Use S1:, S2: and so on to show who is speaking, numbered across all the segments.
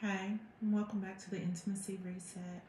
S1: Hi, and welcome back to the Intimacy Reset.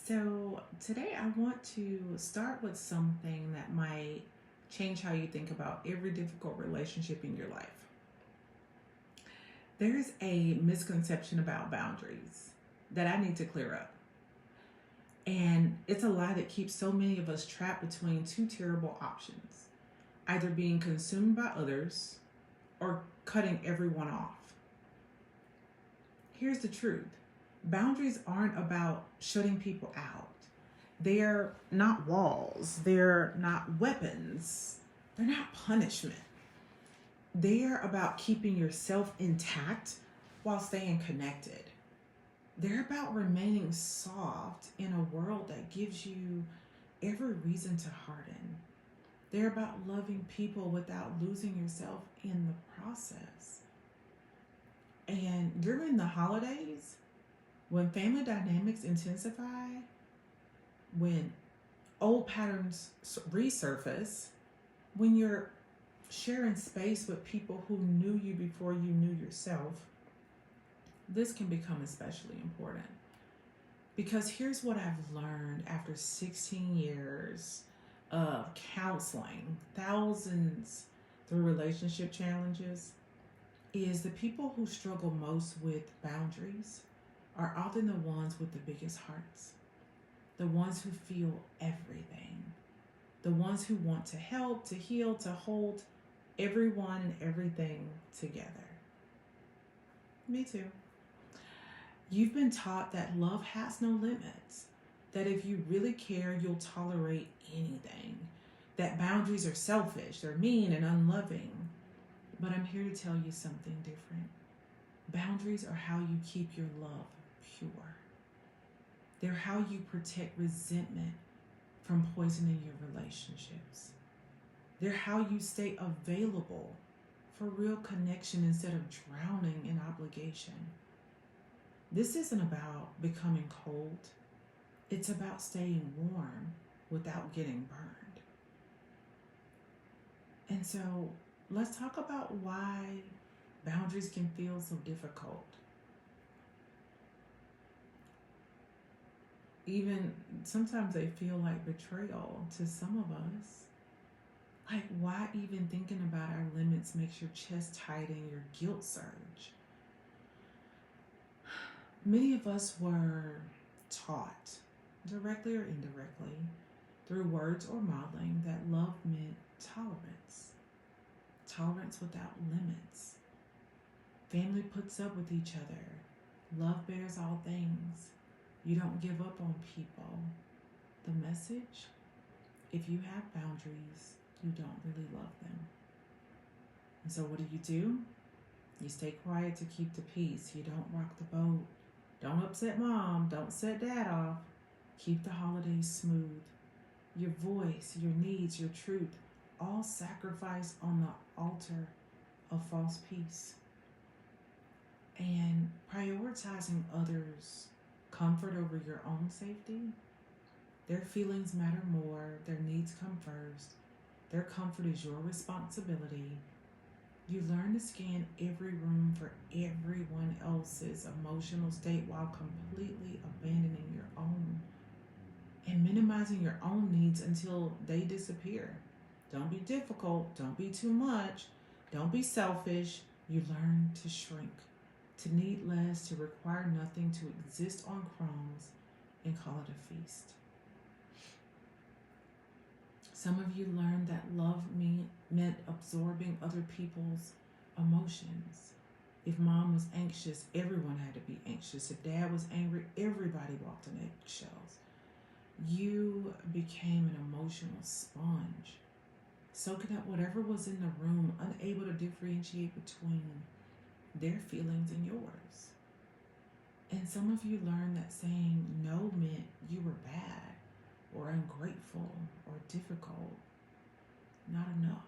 S1: So, today I want to start with something that might change how you think about every difficult relationship in your life. There's a misconception about boundaries that I need to clear up. And it's a lie that keeps so many of us trapped between two terrible options, either being consumed by others or cutting everyone off. Here's the truth: boundaries aren't about shutting people out. They're not walls, they're not weapons, they're not punishment. They're about keeping yourself intact while staying connected. They're about remaining soft in a world that gives you every reason to harden. They're about loving people without losing yourself in the process. And during the holidays, when family dynamics intensify, when old patterns resurface, when you're sharing space with people who knew you before you knew yourself, this can become especially important. Because here's what I've learned after 16 years of counseling thousands through relationship challenges is the people who struggle most with boundaries are often the ones with the biggest hearts, the ones who feel everything, the ones who want to help, to heal, to hold everyone and everything together. Me too. You've been taught that love has no limits, that if you really care, you'll tolerate anything, that boundaries are selfish, they're mean and unloving. But I'm here to tell you something different. Boundaries are how you keep your love pure. They're how you protect resentment from poisoning your relationships. They're how you stay available for real connection instead of drowning in obligation. This isn't about becoming cold. It's about staying warm without getting burned. And so let's talk about why boundaries can feel so difficult. Even sometimes they feel like betrayal to some of us. Like, why even thinking about our limits makes your chest tighten, your guilt surge? Many of us were taught, directly or indirectly, through words or modeling, that love meant tolerance. Tolerance without limits. Family puts up with each other. Love bears all things. You don't give up on people. The message: if you have boundaries, you don't really love them. And so what do? You stay quiet to keep the peace. You don't rock the boat. Don't upset mom. Don't set dad off. Keep the holidays smooth. Your voice, your needs, your truth, all sacrificed on the altar of false peace. And prioritizing others' comfort over your own safety. Their feelings matter more. Their needs come first. Their comfort is your responsibility. You learn to scan every room for everyone else's emotional state while completely abandoning your own and minimizing your own needs until they disappear. Don't be difficult. Don't be too much. Don't be selfish. You learn to shrink, to need less, to require nothing, to exist on crumbs and call it a feast. Some of you learned that love meant absorbing other people's emotions. If mom was anxious, everyone had to be anxious. If dad was angry, everybody walked on eggshells. You became an emotional sponge, soaking up whatever was in the room, unable to differentiate between their feelings and yours. And some of you learned that saying no meant you were bad or ungrateful or difficult, not enough.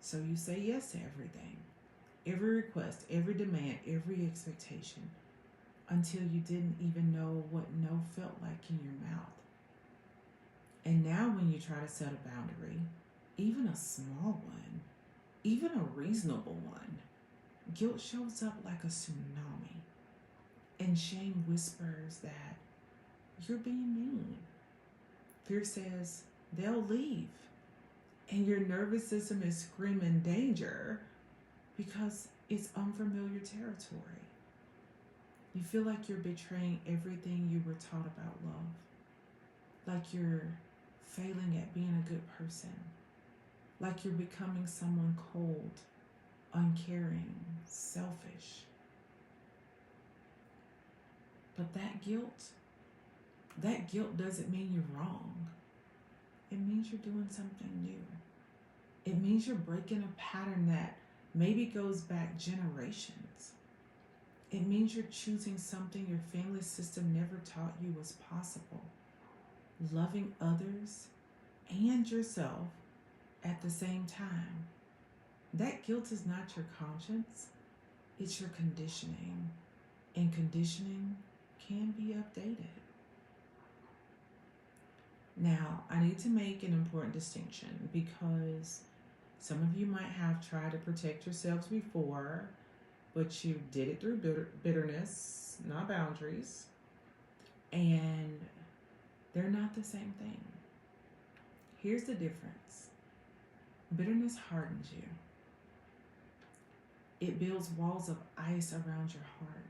S1: So you say yes to everything, every request, every demand, every expectation, until you didn't even know what no felt like in your mouth. And now when you try to set a boundary, even a small one, even a reasonable one, Guilt shows up like a tsunami, and shame whispers that you're being mean. Fear says they'll leave, and your nervous system is screaming danger because it's unfamiliar territory. You feel like you're betraying everything you were taught about love, like you're failing at being a good person, like you're becoming someone cold, uncaring, selfish. But that guilt doesn't mean you're wrong. It means you're doing something new. It means you're breaking a pattern that maybe goes back generations. It means you're choosing something your family system never taught you was possible. Loving others and yourself at the same time. That guilt is not your conscience, it's your conditioning. And conditioning can be updated. Now, I need to make an important distinction because some of you might have tried to protect yourselves before, but you did it through bitterness, not boundaries. And they're not the same thing. Here's the difference. Bitterness hardens you. It builds walls of ice around your heart.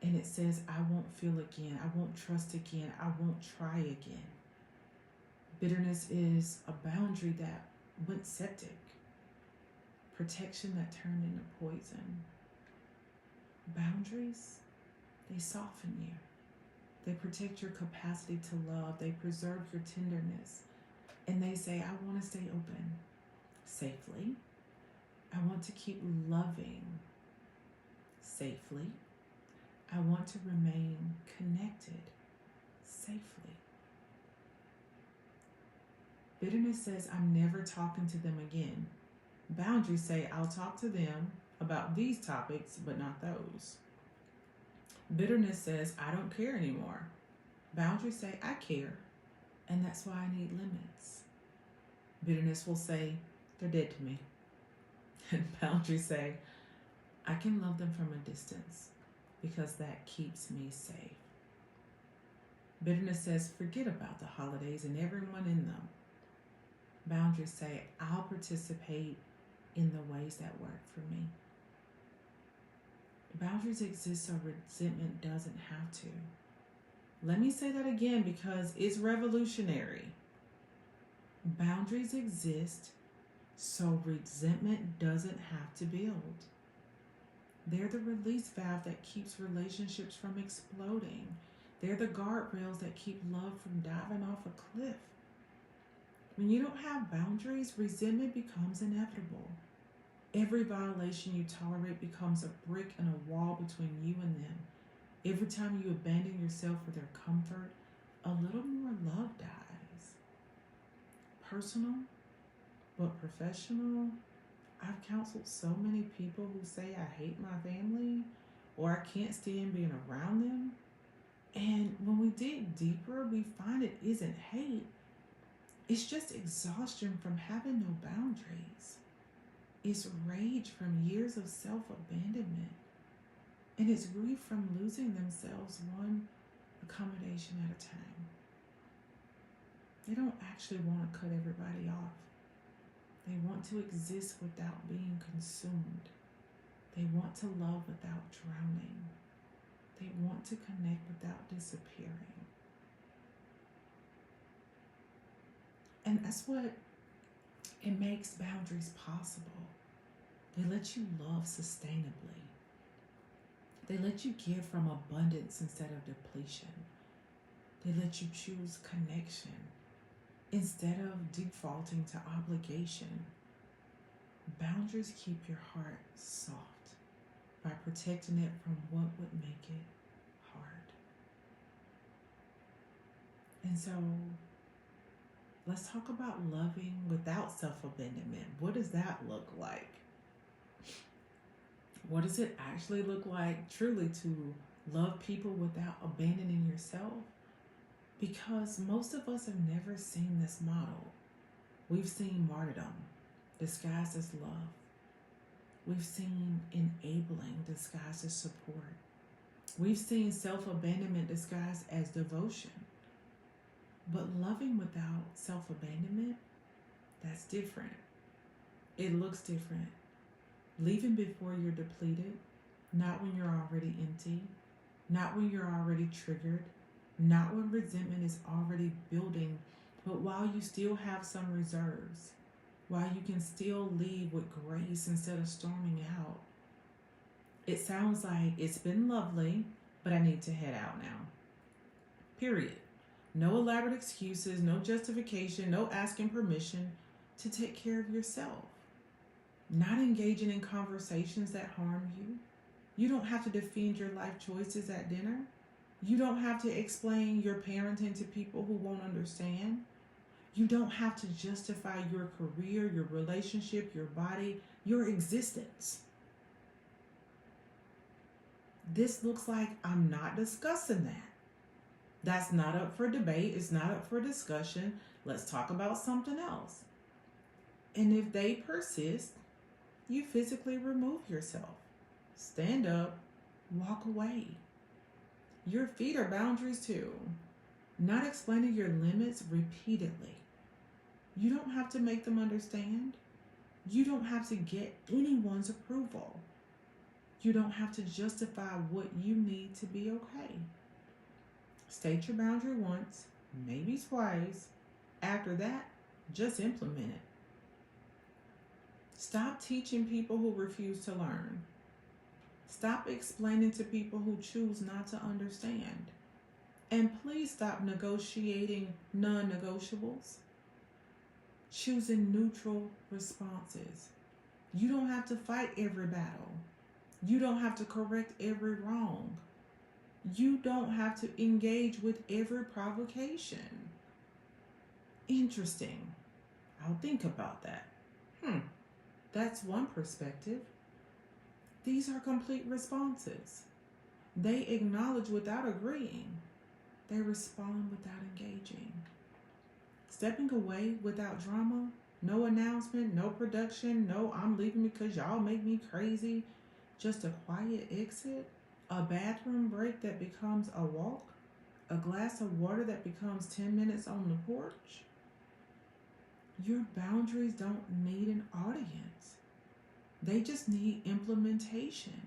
S1: And it says, I won't feel again. I won't trust again. I won't try again. Bitterness is a boundary that went septic. Protection that turned into poison. Boundaries, they soften you. They protect your capacity to love. They preserve your tenderness. And they say, I want to stay open safely. I want to keep loving safely. I want to remain connected safely. Bitterness says, I'm never talking to them again. Boundaries say, I'll talk to them about these topics, but not those. Bitterness says, I don't care anymore. Boundaries say, I care, and that's why I need limits. Bitterness will say, they're dead to me. And boundaries say, I can love them from a distance because that keeps me safe. Bitterness says, forget about the holidays and everyone in them. Boundaries say, I'll participate in the ways that work for me. Boundaries exist so resentment doesn't have to. Let me say that again because it's revolutionary. Boundaries exist so resentment doesn't have to build. They're the release valve that keeps relationships from exploding. They're the guardrails that keep love from diving off a cliff. When you don't have boundaries, resentment becomes inevitable. Every violation you tolerate becomes a brick in a wall between you and them. Every time you abandon yourself for their comfort, a little more love dies. Personal, but professional. I've counseled so many people who say I hate my family or I can't stand being around them. And when we dig deeper, we find it isn't hate. It's just exhaustion from having no boundaries. It's rage from years of self-abandonment. And it's grief from losing themselves one accommodation at a time. They don't actually want to cut everybody off. They want to exist without being consumed. They want to love without drowning. They want to connect without disappearing. And that's what it makes boundaries possible. They let you love sustainably. They let you give from abundance instead of depletion. They let you choose connection instead of defaulting to obligation. Boundaries keep your heart soft by protecting it from what would make it hard. And so, let's talk about loving without self-abandonment. What does that look like? What does it actually look like truly to love people without abandoning yourself? Because most of us have never seen this model. We've seen martyrdom disguised as love. We've seen enabling disguised as support. We've seen self-abandonment disguised as devotion. But loving without self-abandonment, that's different. It looks different. Leaving before you're depleted, not when you're already empty, not when you're already triggered, not when resentment is already building, but while you still have some reserves, while you can still leave with grace instead of storming out. It sounds like it's been lovely, but I need to head out now. Period. No elaborate excuses, no justification, no asking permission to take care of yourself. Not engaging in conversations that harm you. You don't have to defend your life choices at dinner. You don't have to explain your parenting to people who won't understand. You don't have to justify your career, your relationship, your body, your existence. This looks like I'm not discussing that. That's not up for debate. It's not up for discussion. Let's talk about something else. And if they persist, you physically remove yourself. Stand up, walk away. Your feet are boundaries too. Not explaining your limits repeatedly. You don't have to make them understand. You don't have to get anyone's approval. You don't have to justify what you need to be okay. State your boundary once, maybe twice. After that, just implement it. Stop teaching people who refuse to learn. Stop explaining to people who choose not to understand. And please stop negotiating non-negotiables. Choosing neutral responses. You don't have to fight every battle. You don't have to correct every wrong. You don't have to engage with every provocation. Interesting. I'll think about that. That's one perspective. These are complete responses. They acknowledge without agreeing. They respond without engaging. Stepping away without drama, no announcement, no production, no I'm leaving because y'all make me crazy. Just a quiet exit, a bathroom break that becomes a walk, a glass of water that becomes 10 minutes on the porch. Your boundaries don't need an audience. They just need implementation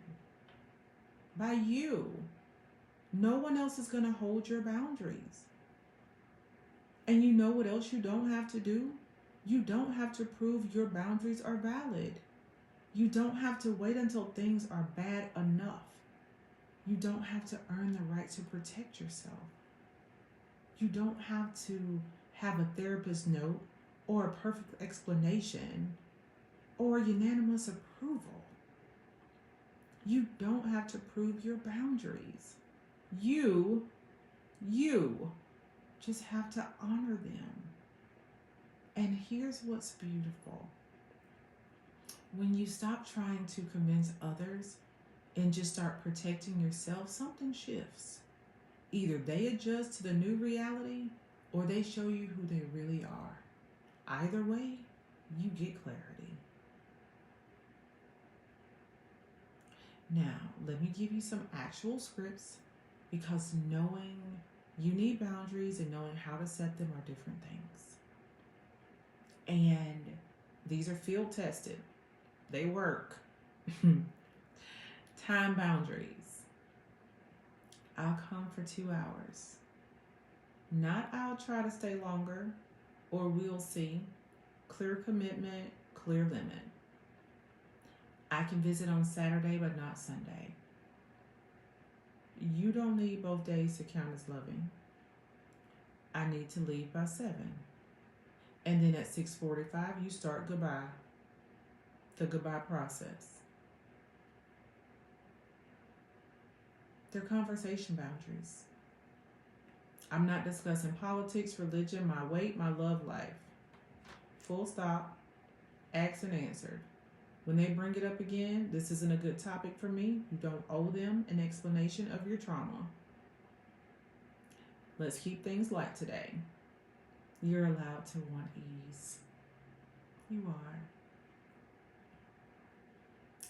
S1: by you. No one else is going to hold your boundaries. And you know what else you don't have to do? You don't have to prove your boundaries are valid. You don't have to wait until things are bad enough. You don't have to earn the right to protect yourself. You don't have to have a therapist note or a perfect explanation or unanimous approval. You don't have to prove your boundaries. You just have to honor them. And here's what's beautiful. When you stop trying to convince others and just start protecting yourself, something shifts. Either they adjust to the new reality or they show you who they really are. Either way, you get clarity. Now, let me give you some actual scripts, because knowing you need boundaries and knowing how to set them are different things. And these are field tested. They work. Time boundaries. I'll come for 2 hours. Not I'll try to stay longer, or we'll see. Clear commitment, clear limit. I can visit on Saturday but not Sunday. You don't need both days to count as loving. I need to leave by 7. And then at 6:45 you start goodbye. The goodbye process. They're conversation boundaries. I'm not discussing politics, religion, my weight, my love life. Full stop. Asked and answered. When they bring it up again, this isn't a good topic for me. You don't owe them an explanation of your trauma. Let's keep things light today. You're allowed to want ease. You are.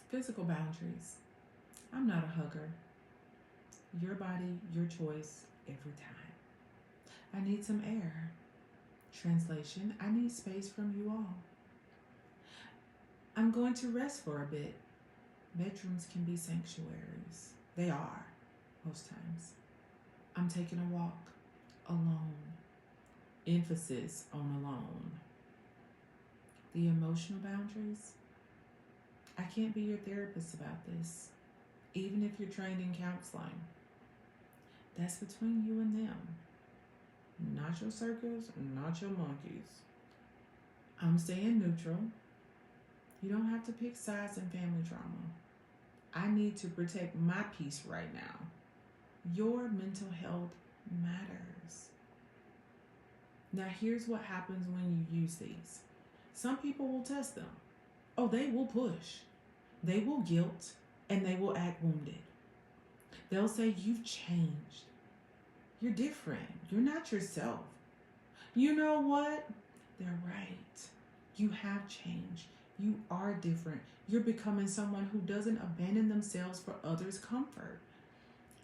S1: Physical boundaries. I'm not a hugger. Your body, your choice, every time. I need some air. Translation, I need space from you all. I'm going to rest for a bit. Bedrooms can be sanctuaries. They are, most times. I'm taking a walk. Alone. Emphasis on alone. The emotional boundaries. I can't be your therapist about this, even if you're trained in counseling. That's between you and them. Not your circus, not your monkeys. I'm staying neutral. You don't have to pick sides in family drama. I need to protect my peace right now. Your mental health matters. Now, here's what happens when you use these. Some people will test them. Oh, they will push. They will guilt, and they will act wounded. They'll say, you've changed. You're different. You're not yourself. You know what? They're right. You have changed. You are different. You're becoming someone who doesn't abandon themselves for others' comfort.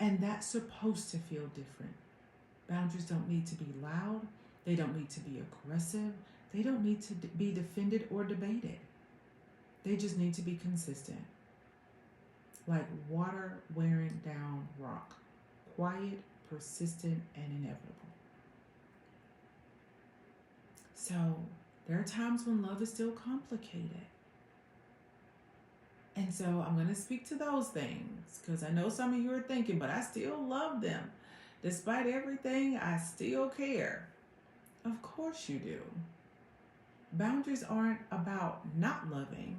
S1: And that's supposed to feel different. Boundaries don't need to be loud. They don't need to be aggressive. They don't need to be defended or debated. They just need to be consistent. Like water wearing down rock. Quiet, persistent, and inevitable. So, there are times when love is still complicated. And so I'm going to speak to those things because I know some of you are thinking, but I still love them. Despite everything, I still care. Of course you do. Boundaries aren't about not loving.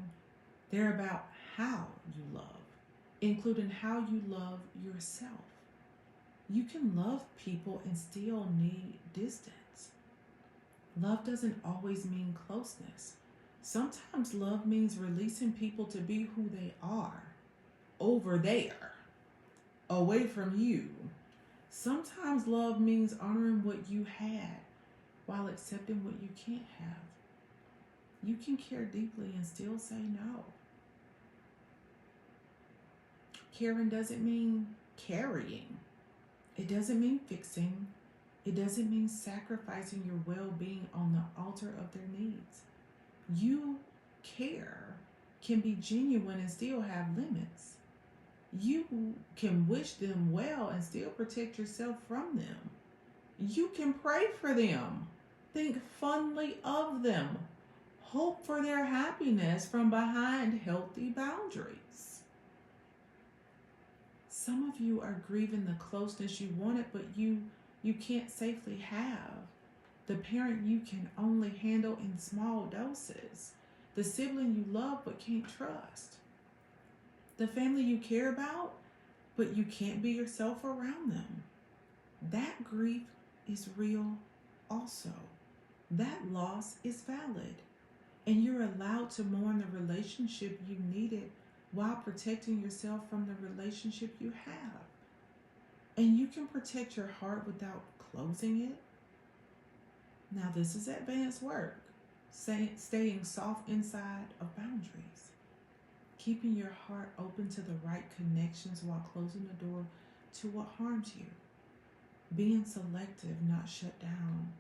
S1: They're about how you love, including how you love yourself. You can love people and still need distance. Love doesn't always mean closeness. Sometimes love means releasing people to be who they are, over there, away from you. Sometimes love means honoring what you had while accepting what you can't have. You can care deeply and still say no. Caring doesn't mean carrying. It doesn't mean fixing. It doesn't mean sacrificing your well-being on the altar of their needs. You care can be genuine and still have limits. You can wish them well and still protect yourself from them. You can pray for them, think fondly of them, hope for their happiness from behind healthy boundaries. Some of you are grieving the closeness you wanted, but you can't safely have. The parent you can only handle in small doses. The sibling you love but can't trust. The family you care about, but you can't be yourself around them. That grief is real also. That loss is valid. And you're allowed to mourn the relationship you needed while protecting yourself from the relationship you have. And you can protect your heart without closing it. Now, this is advanced work. Staying soft inside of boundaries. Keeping your heart open to the right connections while closing the door to what harms you. Being selective, not shut down.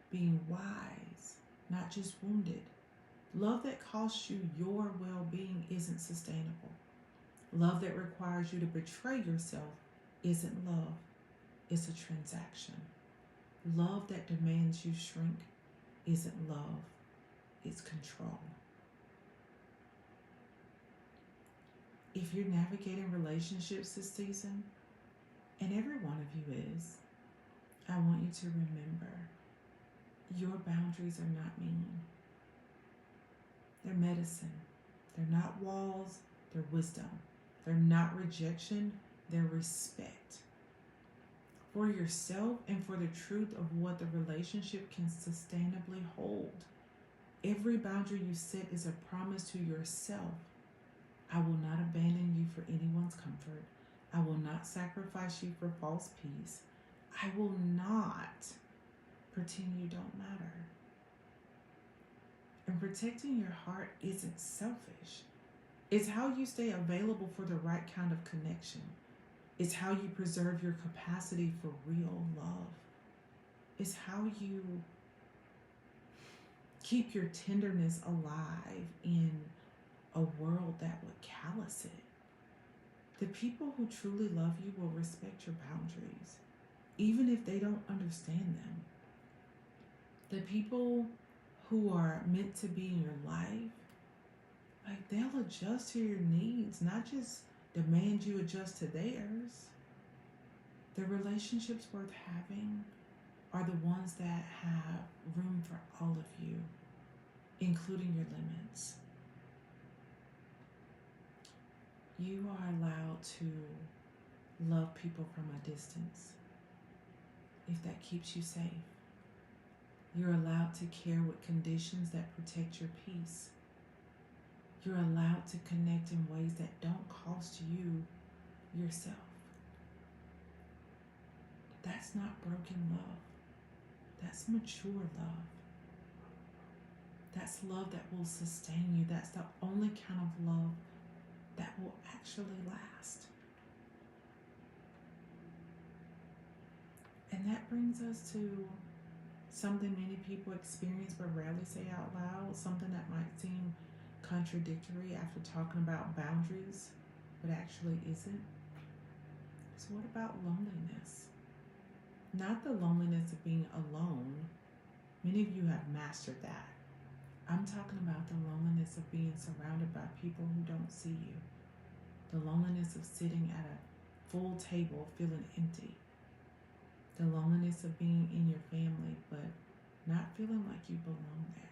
S1: Being wise, not just wounded. Love that costs you your well-being isn't sustainable. Love that requires you to betray yourself isn't love. It's a transaction. Love that demands you shrink isn't love. It's control. If you're navigating relationships this season, and every one of you is, I want you to remember, your boundaries are not mean. They're medicine. They're not walls, they're wisdom. They're not rejection, they're respect. For yourself and for the truth of what the relationship can sustainably hold. Every boundary you set is a promise to yourself. I will not abandon you for anyone's comfort. I will not sacrifice you for false peace. I will not pretend you don't matter. And protecting your heart isn't selfish. It's how you stay available for the right kind of connection. It's how you preserve your capacity for real love. It's how you keep your tenderness alive in a world that would callous it. The people who truly love you will respect your boundaries, even if they don't understand them. The people who are meant to be in your life, like, they'll adjust to your needs, not just demand you adjust to theirs. The relationships worth having are the ones that have room for all of you, including your limits. You are allowed to love people from a distance if that keeps you safe. You're allowed to care with conditions that protect your peace. You're allowed to connect in ways that don't cost you yourself. That's not broken love. That's mature love. That's love that will sustain you. That's the only kind of love that will actually last. And that brings us to something many people experience but rarely say out loud, something that might seem contradictory after talking about boundaries, but actually isn't. So what about loneliness? Not the loneliness of being alone. Many of you have mastered that. I'm talking about the loneliness of being surrounded by people who don't see you. The loneliness of sitting at a full table feeling empty. The loneliness of being in your family but not feeling like you belong there.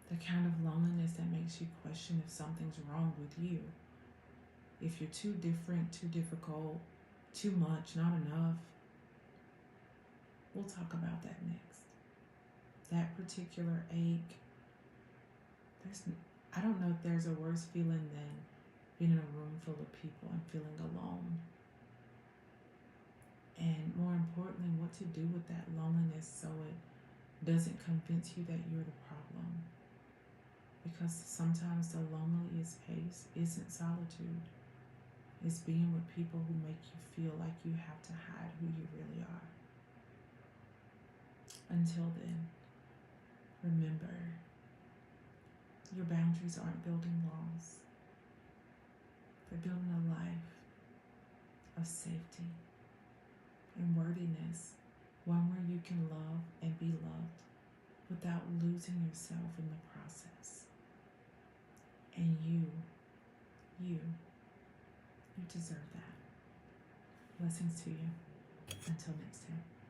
S1: The kind of loneliness that makes you question if something's wrong with you. If you're too different, too difficult, too much, not enough. We'll talk about that next. That particular ache, I don't know if there's a worse feeling than being in a room full of people and feeling alone. And more importantly, what to do with that loneliness so it doesn't convince you that you're the problem. Because sometimes the loneliest pace isn't solitude. It's being with people who make you feel like you have to hide who you really are. Until then, remember, your boundaries aren't building walls. They're building a life of safety and worthiness, one where you can love and be loved without losing yourself in the process. And you deserve that. Blessings to you. Until next time.